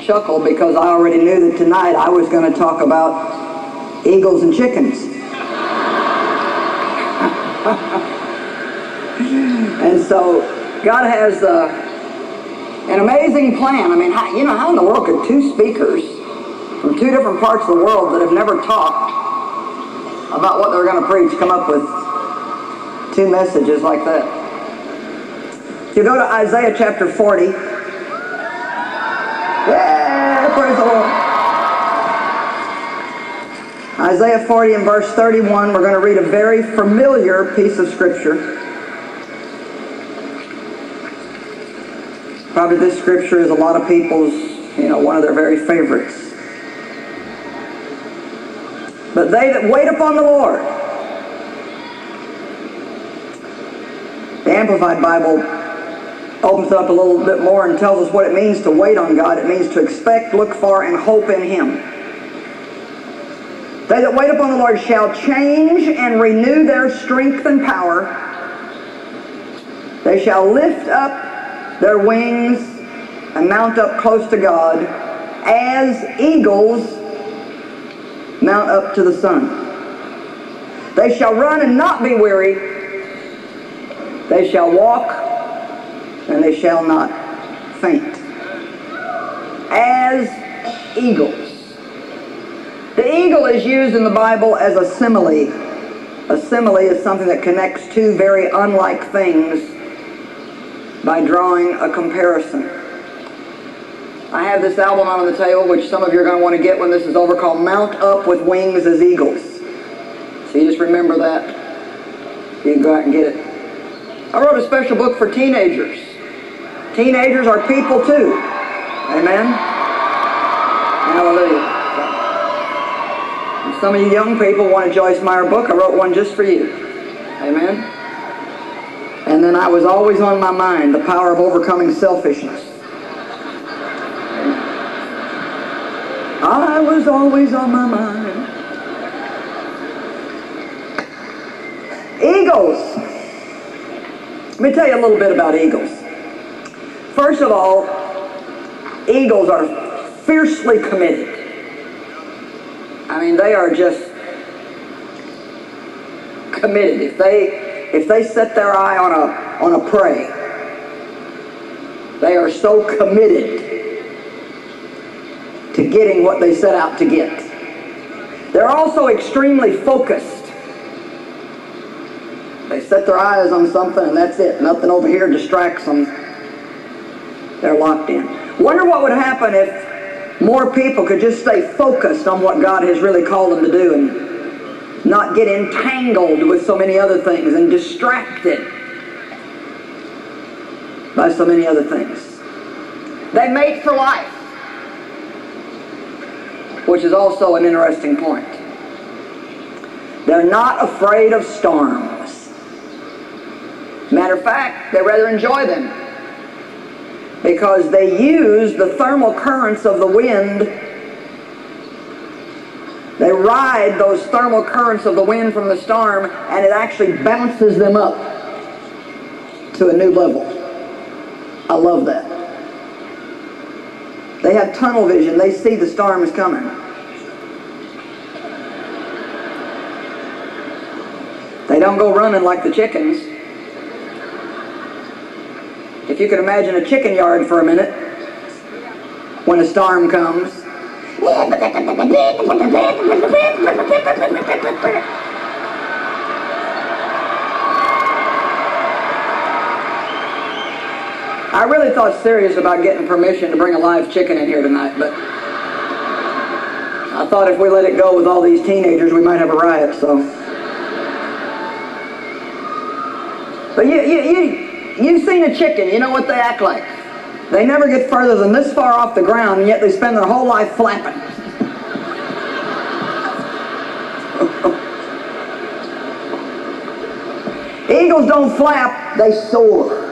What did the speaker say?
chuckled because I already knew that tonight I was going to talk about eagles and chickens. And so God has an amazing plan. I mean, how in the world could two speakers from two different parts of the world that have never talked about what they're going to preach come up with two messages like that? If you go to Isaiah chapter 40, yeah, praise the Lord. Isaiah 40 and verse 31, we're going to read a very familiar piece of scripture. Probably this scripture is a lot of people's, one of their very favorites. But they that wait upon the Lord. The Amplified Bible opens it up a little bit more and tells us what it means to wait on God. It means to expect, look for, and hope in Him. They that wait upon the Lord shall change and renew their strength and power. They shall lift up their wings and mount up close to God as eagles mount up to the sun. They shall run and not be weary. They shall walk and they shall not faint. As eagles. The eagle is used in the Bible as a simile. A simile is something that connects two very unlike things by drawing a comparison. I have this album on the table, which some of you are going to want to get when this is over, called Mount Up with Wings as Eagles. So you just remember that. You can go out and get it. I wrote a special book for teenagers. Teenagers are people too. Amen? Hallelujah. If some of you young people want a Joyce Meyer book, I wrote one just for you. Amen? And then I was always on my mind, The Power of Overcoming Selfishness. I was always on my mind. Eagles. Let me tell you a little bit about eagles. First of all, eagles are fiercely committed. I mean, they are just committed. If they set their eye on a prey, they are so committed to getting what they set out to get. They're also extremely focused. They set their eyes on something and that's it. Nothing over here distracts them. They're locked in. Wonder what would happen if more people could just stay focused on what God has really called them to do and not get entangled with so many other things and distracted by so many other things. They mate for life, which is also an interesting point. They're not afraid of storms. Matter of fact, they rather enjoy them because they use the thermal currents of the wind. They ride those thermal currents of the wind from the storm, and it actually bounces them up to a new level. I love that. They have tunnel vision. They see the storm is coming. They don't go running like the chickens. If you could imagine a chicken yard for a minute, when a storm comes, I really thought serious about getting permission to bring a live chicken in here tonight, but I thought if we let it go with all these teenagers, we might have a riot, so. But you've seen a chicken, you know what they act like. They never get further than this far off the ground, and yet they spend their whole life flapping. Eagles don't flap, they soar.